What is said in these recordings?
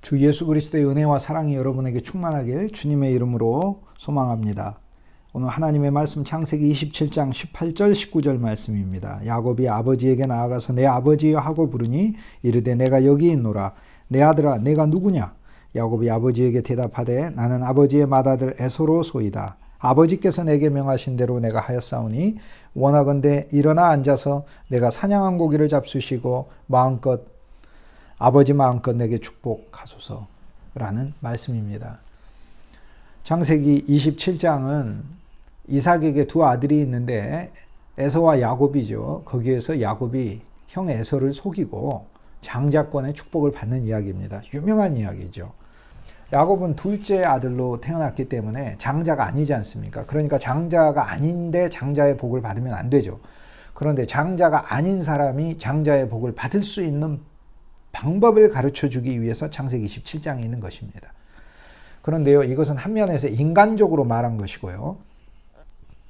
주 예수 그리스도의 은혜와 사랑이 여러분에게 충만하길 주님의 이름으로 소망합니다. 오늘 하나님의 말씀 창세기 27장 18절 19절 말씀입니다. 야곱이 아버지에게 나아가서 내 아버지여 하고 부르니 이르되 내가 여기 있노라. 내 아들아 내가 누구냐? 야곱이 아버지에게 대답하되 나는 아버지의 맏아들 에서로 소이다. 아버지께서 내게 명하신 대로 내가 하였사오니 원하건대 일어나 앉아서 내가 사냥한 고기를 잡수시고 아버지 마음껏 내게 축복하소서라는 말씀입니다. 창세기 27장은 이삭에게 두 아들이 있는데 에서와 야곱이죠. 거기에서 야곱이 형 에서를 속이고 장자권의 축복을 받는 이야기입니다. 유명한 이야기죠. 야곱은 둘째 아들로 태어났기 때문에 장자가 아니지 않습니까? 그러니까 장자가 아닌데 장자의 복을 받으면 안 되죠. 그런데 장자가 아닌 사람이 장자의 복을 받을 수 있는 방법을 가르쳐 주기 위해서 창세기 27장에 있는 것입니다. 그런데요, 이것은 한 면에서 인간적으로 말한 것이고요.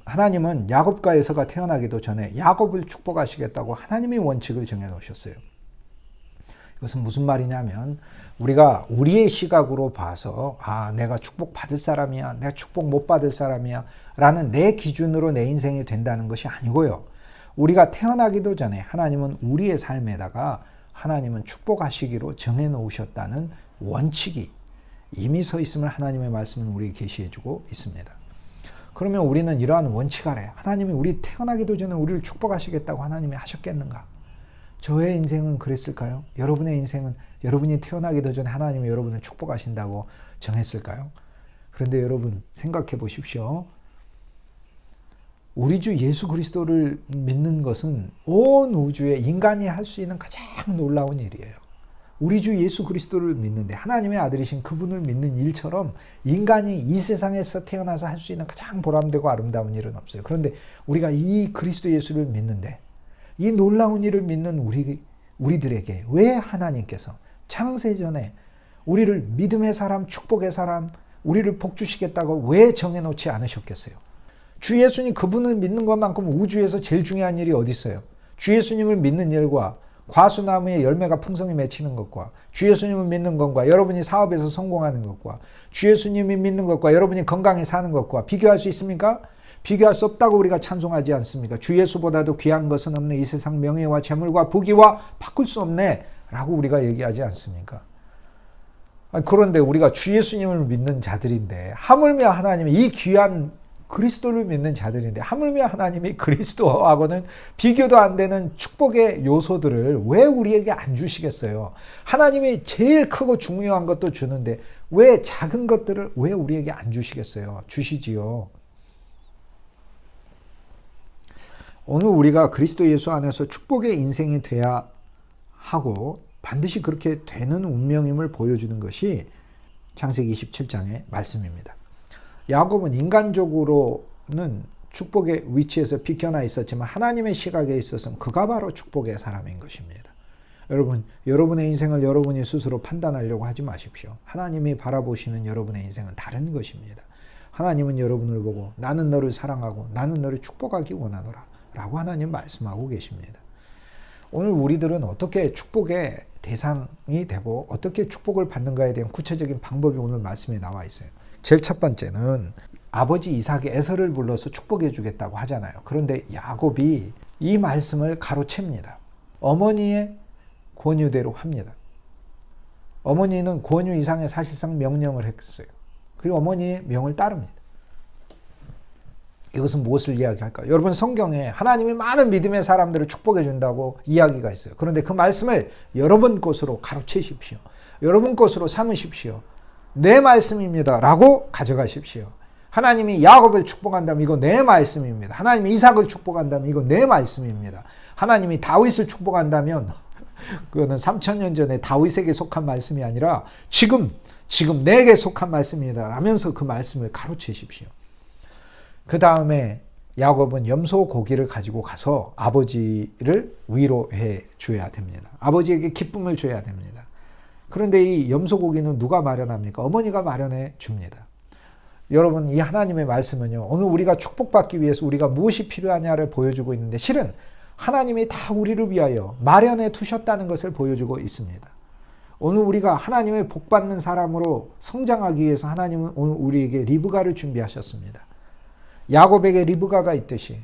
하나님은 야곱과 에서가 태어나기도 전에 야곱을 축복하시겠다고 하나님의 원칙을 정해 놓으셨어요. 이것은 무슨 말이냐면 우리가 우리의 시각으로 봐서 내가 축복 받을 사람이야, 내가 축복 못 받을 사람이야 라는 내 기준으로 내 인생이 된다는 것이 아니고요. 우리가 태어나기도 전에 하나님은 우리의 삶에다가 하나님은 축복하시기로 정해 놓으셨다는 원칙이 이미 서 있음을 하나님의 말씀은 우리에게 계시해 주고 있습니다. 그러면 우리는 이러한 원칙 아래 하나님이 우리 태어나기도 전에 우리를 축복하시겠다고 하나님이 하셨겠는가? 저의 인생은 그랬을까요? 여러분의 인생은 여러분이 태어나기도 전에 하나님이 여러분을 축복하신다고 정했을까요? 그런데 여러분 생각해 보십시오. 우리 주 예수 그리스도를 믿는 것은 온 우주에 인간이 할 수 있는 가장 놀라운 일이에요. 우리 주 예수 그리스도를 믿는데 하나님의 아들이신 그분을 믿는 일처럼 인간이 이 세상에서 태어나서 할 수 있는 가장 보람되고 아름다운 일은 없어요. 그런데 우리가 이 그리스도 예수를 믿는데 이 놀라운 일을 믿는 우리들에게 왜 하나님께서 창세전에 우리를 믿음의 사람, 축복의 사람, 우리를 복주시겠다고 왜 정해놓지 않으셨겠어요? 주 예수님 그분을 믿는 것만큼 우주에서 제일 중요한 일이 어디 있어요? 주 예수님을 믿는 일과 과수나무의 열매가 풍성히 맺히는 것과 주 예수님을 믿는 것과 여러분이 사업에서 성공하는 것과 주 예수님이 믿는 것과 여러분이 건강히 사는 것과 비교할 수 있습니까? 비교할 수 없다고 우리가 찬송하지 않습니까? 주 예수보다도 귀한 것은 없네. 이 세상 명예와 재물과 부귀와 바꿀 수 없네 라고 우리가 얘기하지 않습니까? 그런데 우리가 주 예수님을 믿는 자들인데 하물며 하나님이 이 귀한 그리스도를 믿는 자들인데 하물며 하나님이 그리스도하고는 비교도 안 되는 축복의 요소들을 왜 우리에게 안 주시겠어요? 하나님이 제일 크고 중요한 것도 주는데 왜 작은 것들을 왜 우리에게 안 주시겠어요? 주시지요. 오늘 우리가 그리스도 예수 안에서 축복의 인생이 돼야 하고 반드시 그렇게 되는 운명임을 보여주는 것이 창세기 27장의 말씀입니다. 야곱은 인간적으로는 축복의 위치에서 비켜나 있었지만 하나님의 시각에 있어서는 그가 바로 축복의 사람인 것입니다. 여러분, 여러분의 인생을 여러분이 스스로 판단하려고 하지 마십시오. 하나님이 바라보시는 여러분의 인생은 다른 것입니다. 하나님은 여러분을 보고 나는 너를 사랑하고 나는 너를 축복하기 원하노라 라고 하나님 말씀하고 계십니다. 오늘 우리들은 어떻게 축복의 대상이 되고 어떻게 축복을 받는가에 대한 구체적인 방법이 오늘 말씀에 나와 있어요. 제일 첫 번째는 아버지 이삭이 에서를 불러서 축복해 주겠다고 하잖아요. 그런데 야곱이 이 말씀을 가로챕니다. 어머니의 권유대로 합니다. 어머니는 권유 이상의 사실상 명령을 했어요. 그리고 어머니의 명을 따릅니다. 이것은 무엇을 이야기할까요? 여러분 성경에 하나님이 많은 믿음의 사람들을 축복해 준다고 이야기가 있어요. 그런데 그 말씀을 여러분 것으로 가로채십시오. 여러분 것으로 삼으십시오. 내 말씀입니다 라고 가져가십시오. 하나님이 야곱을 축복한다면 이거 내 말씀입니다. 하나님이 이삭을 축복한다면 이거 내 말씀입니다. 하나님이 다윗을 축복한다면 그거는 3000년 전에 다윗에게 속한 말씀이 아니라 지금 내게 속한 말씀입니다 라면서 그 말씀을 가로채십시오. 그 다음에 야곱은 염소 고기를 가지고 가서 아버지를 위로해 줘야 됩니다. 아버지에게 기쁨을 줘야 됩니다. 그런데 이 염소 고기는 누가 마련합니까? 어머니가 마련해 줍니다. 여러분, 이 하나님의 말씀은요, 오늘 우리가 축복받기 위해서 우리가 무엇이 필요하냐를 보여주고 있는데 실은 하나님이 다 우리를 위하여 마련해 두셨다는 것을 보여주고 있습니다. 오늘 우리가 하나님의 복받는 사람으로 성장하기 위해서 하나님은 오늘 우리에게 리브가를 준비하셨습니다. 야곱에게 리브가가 있듯이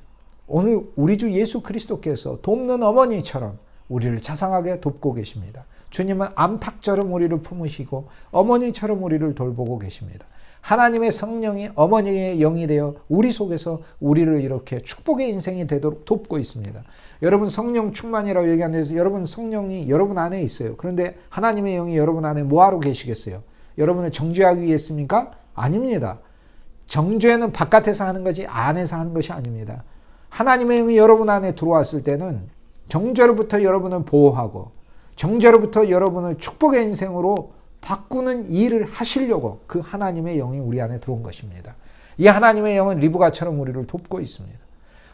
오늘 우리 주 예수 그리스도께서 돕는 어머니처럼 우리를 자상하게 돕고 계십니다. 주님은 암탉처럼 우리를 품으시고 어머니처럼 우리를 돌보고 계십니다. 하나님의 성령이 어머니의 영이 되어 우리 속에서 우리를 이렇게 축복의 인생이 되도록 돕고 있습니다. 여러분 성령 충만이라고 얘기하는데 여러분 성령이 여러분 안에 있어요. 그런데 하나님의 영이 여러분 안에 뭐하러 계시겠어요? 여러분을 정죄하기 위해습니까? 아닙니다. 정죄는 바깥에서 하는 것이 안에서 하는 것이 아닙니다. 하나님의 영이 여러분 안에 들어왔을 때는 정죄로부터 여러분을 보호하고 정죄로부터 여러분을 축복의 인생으로 바꾸는 일을 하시려고 그 하나님의 영이 우리 안에 들어온 것입니다. 이 하나님의 영은 리브가처럼 우리를 돕고 있습니다.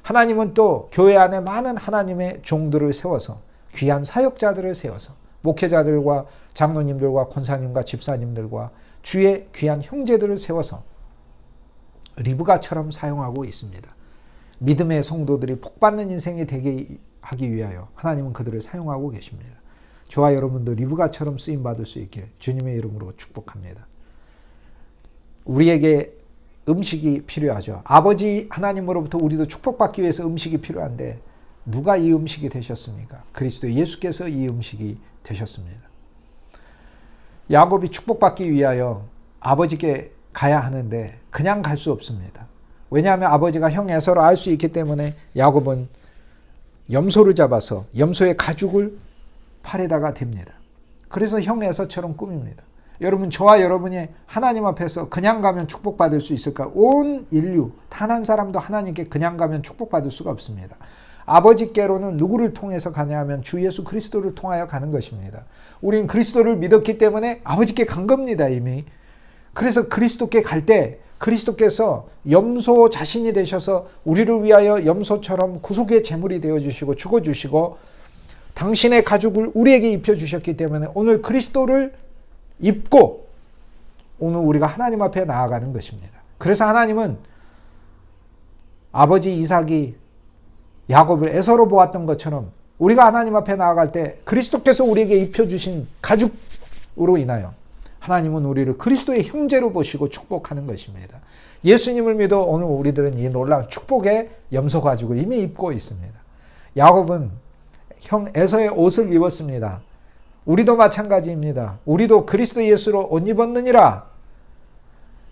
하나님은 또 교회 안에 많은 하나님의 종들을 세워서 귀한 사역자들을 세워서 목회자들과 장로님들과 권사님과 집사님들과 주의 귀한 형제들을 세워서 리브가처럼 사용하고 있습니다. 믿음의 성도들이 복받는 인생이 되게 하기 위하여 하나님은 그들을 사용하고 계십니다. 저와 여러분도 리브가처럼 쓰임받을 수 있게 주님의 이름으로 축복합니다. 우리에게 음식이 필요하죠. 아버지 하나님으로부터 우리도 축복받기 위해서 음식이 필요한데 누가 이 음식이 되셨습니까? 그리스도 예수께서 이 음식이 되셨습니다. 야곱이 축복받기 위하여 아버지께 가야 하는데 그냥 갈 수 없습니다. 왜냐하면 아버지가 형 에서로 알 수 있기 때문에 야곱은 염소를 잡아서 염소의 가죽을 팔에다가 댑니다. 그래서 형 에서처럼 꾸밉니다. 여러분 저와 여러분이 하나님 앞에서 그냥 가면 축복받을 수 있을까? 온 인류 단 한 사람도 하나님께 그냥 가면 축복받을 수가 없습니다. 아버지께로는 누구를 통해서 가냐 하면 주 예수 그리스도를 통하여 가는 것입니다. 우린 그리스도를 믿었기 때문에 아버지께 간 겁니다 이미. 그래서 그리스도께 갈 때 그리스도께서 염소 자신이 되셔서 우리를 위하여 염소처럼 구속의 제물이 되어주시고 죽어주시고 당신의 가죽을 우리에게 입혀주셨기 때문에 오늘 그리스도를 입고 오늘 우리가 하나님 앞에 나아가는 것입니다. 그래서 하나님은 아버지 이삭이 야곱을 에서로 보았던 것처럼 우리가 하나님 앞에 나아갈 때 그리스도께서 우리에게 입혀주신 가죽으로 인하여 하나님은 우리를 그리스도의 형제로 보시고 축복하는 것입니다. 예수님을 믿어 오늘 우리들은 이 놀라운 축복의 염소 가죽을 이미 입고 있습니다. 야곱은 형 에서의 옷을 입었습니다. 우리도 마찬가지입니다. 우리도 그리스도 예수로 옷 입었느니라.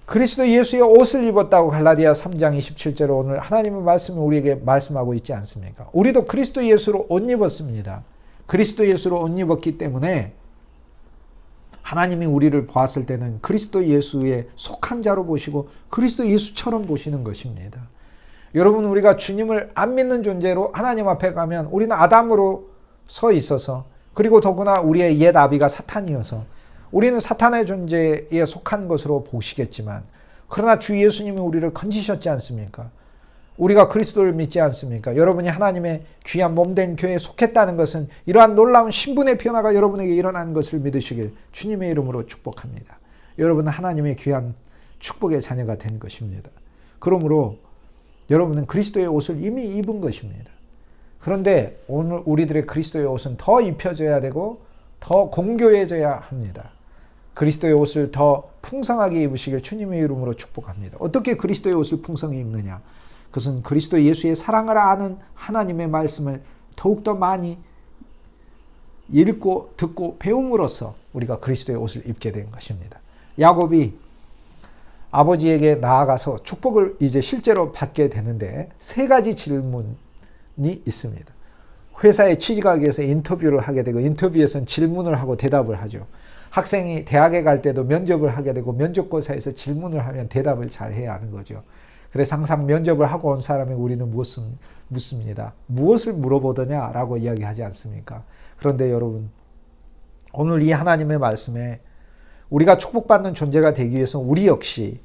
그리스도 예수의 옷을 입었다고 갈라디아 3장 27절로 오늘 하나님의 말씀을 우리에게 말씀하고 있지 않습니까? 우리도 그리스도 예수로 옷 입었습니다. 그리스도 예수로 옷 입었기 때문에 하나님이 우리를 보았을 때는 그리스도 예수에 속한 자로 보시고 그리스도 예수처럼 보시는 것입니다. 여러분 우리가 주님을 안 믿는 존재로 하나님 앞에 가면 우리는 아담으로 서 있어서 그리고 더구나 우리의 옛 아비가 사탄이어서 우리는 사탄의 존재에 속한 것으로 보시겠지만 그러나 주 예수님이 우리를 건지셨지 않습니까? 우리가 그리스도를 믿지 않습니까? 여러분이 하나님의 귀한 몸된 교회에 속했다는 것은 이러한 놀라운 신분의 변화가 여러분에게 일어나는 것을 믿으시길 주님의 이름으로 축복합니다. 여러분은 하나님의 귀한 축복의 자녀가 된 것입니다. 그러므로 여러분은 그리스도의 옷을 이미 입은 것입니다. 그런데 오늘 우리들의 그리스도의 옷은 더 입혀져야 되고 더 공교해져야 합니다. 그리스도의 옷을 더 풍성하게 입으시길 주님의 이름으로 축복합니다. 어떻게 그리스도의 옷을 풍성히 입느냐? 그것은 그리스도 예수의 사랑을 아는 하나님의 말씀을 더욱더 많이 읽고 듣고 배움으로써 우리가 그리스도의 옷을 입게 된 것입니다. 야곱이 아버지에게 나아가서 축복을 이제 실제로 받게 되는데 세 가지 질문이 있습니다. 회사에 취직하기 위해서 인터뷰를 하게 되고 인터뷰에서는 질문을 하고 대답을 하죠. 학생이 대학에 갈 때도 면접을 하게 되고 면접고사에서 질문을 하면 대답을 잘 해야 하는 거죠. 그래서 항상 면접을 하고 온 사람에게 우리는 무엇을 묻습니다. 무엇을 물어보더냐라고 이야기하지 않습니까? 그런데 여러분 오늘 이 하나님의 말씀에 우리가 축복받는 존재가 되기 위해서 우리 역시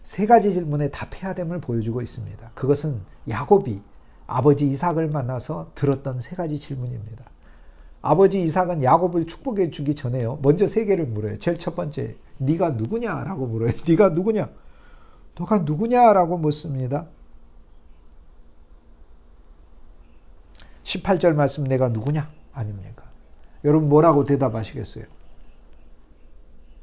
세 가지 질문에 답해야 됨을 보여주고 있습니다. 그것은 야곱이 아버지 이삭을 만나서 들었던 세 가지 질문입니다. 아버지 이삭은 야곱을 축복해 주기 전에요. 먼저 세 개를 물어요. 제일 첫 번째, 네가 누구냐라고 물어요. 네가 누구냐? 너가 누구냐라고 묻습니다. 18절 말씀 내가 누구냐? 아닙니까? 여러분 뭐라고 대답하시겠어요?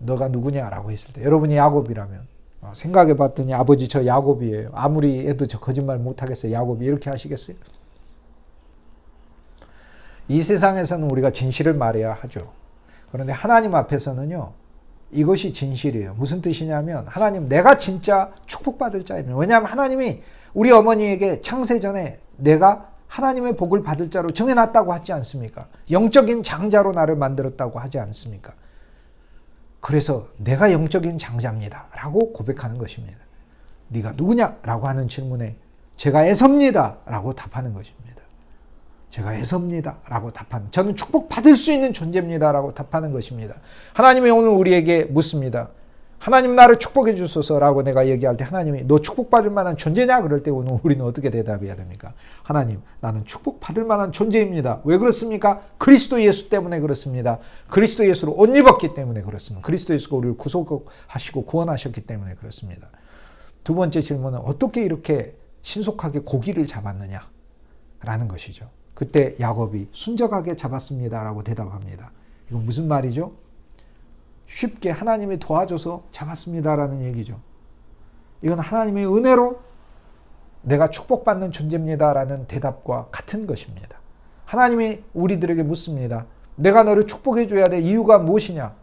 너가 누구냐라고 했을 때 여러분이 야곱이라면 생각해 봤더니 아버지 저 야곱이에요. 아무리 해도 저 거짓말 못하겠어요. 야곱이 이렇게 하시겠어요? 이 세상에서는 우리가 진실을 말해야 하죠. 그런데 하나님 앞에서는요. 이것이 진실이에요. 무슨 뜻이냐면 하나님 내가 진짜 축복받을 자입니다. 왜냐하면 하나님이 우리 어머니에게 창세전에 내가 하나님의 복을 받을 자로 정해놨다고 하지 않습니까? 영적인 장자로 나를 만들었다고 하지 않습니까? 그래서 내가 영적인 장자입니다 라고 고백하는 것입니다. 네가 누구냐? 라고 하는 질문에 제가 에서입니다 라고 답하는 것입니다. 제가 에서입니다 라고 답하는, 저는 축복받을 수 있는 존재입니다 라고 답하는 것입니다. 하나님이 오늘 우리에게 묻습니다. 하나님 나를 축복해 주소서라고 내가 얘기할 때 하나님이 너 축복받을 만한 존재냐? 그럴 때 오늘 우리는 어떻게 대답해야 됩니까? 하나님 나는 축복받을 만한 존재입니다. 왜 그렇습니까? 그리스도 예수 때문에 그렇습니다. 그리스도 예수로 옷 입었기 때문에 그렇습니다. 그리스도 예수가 우리를 구속하시고 구원하셨기 때문에 그렇습니다. 두 번째 질문은 어떻게 이렇게 신속하게 고기를 잡았느냐? 라는 것이죠. 그때 야곱이 순적하게 잡았습니다 라고 대답합니다. 이건 무슨 말이죠? 쉽게 하나님이 도와줘서 잡았습니다라는 얘기죠. 이건 하나님의 은혜로 내가 축복받는 존재입니다라는 대답과 같은 것입니다. 하나님이 우리들에게 묻습니다. 내가 너를 축복해 줘야 될 이유가 무엇이냐?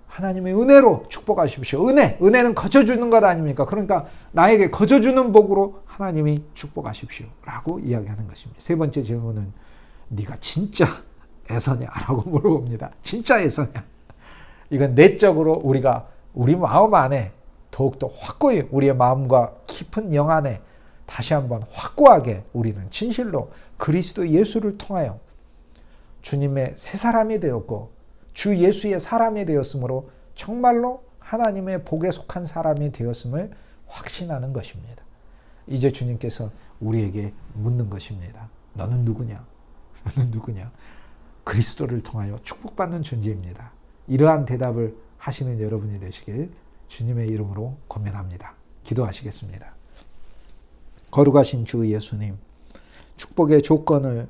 하나님의 은혜로 축복하십시오. 은혜는 거저주는 것 아닙니까? 그러니까 나에게 거저주는 복으로 하나님이 축복하십시오 라고 이야기하는 것입니다. 세 번째 질문은 네가 진짜 에서냐? 라고 물어봅니다. 진짜 에서냐? 이건 내적으로 우리가 우리 마음 안에 더욱더 확고히 우리의 마음과 깊은 영 안에 다시 한번 확고하게 우리는 진실로 그리스도 예수를 통하여 주님의 새 사람이 되었고 주 예수의 사람이 되었으므로 정말로 하나님의 복에 속한 사람이 되었음을 확신하는 것입니다. 이제 주님께서 우리에게 묻는 것입니다. 너는 누구냐? 너는 누구냐? 그리스도를 통하여 축복받는 존재입니다. 이러한 대답을 하시는 여러분이 되시길 주님의 이름으로 권면합니다. 기도하시겠습니다. 거룩하신 주 예수님, 축복의 조건을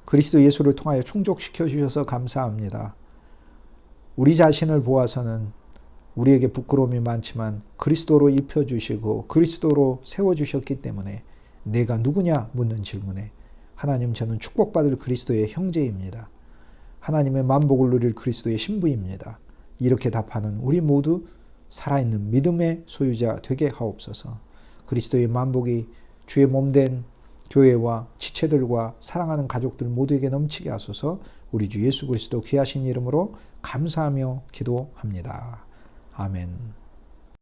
그리스도 예수를 통하여 충족시켜 주셔서 감사합니다. 우리 자신을 보아서는 우리에게 부끄러움이 많지만 그리스도로 입혀주시고 그리스도로 세워주셨기 때문에 내가 누구냐 묻는 질문에 하나님 저는 축복받을 그리스도의 형제입니다. 하나님의 만복을 누릴 그리스도의 신부입니다. 이렇게 답하는 우리 모두 살아있는 믿음의 소유자 되게 하옵소서. 그리스도의 만복이 주의 몸된 교회와 지체들과 사랑하는 가족들 모두에게 넘치게 하소서. 우리 주 예수 그리스도 귀하신 이름으로 감사하며 기도합니다. 아멘.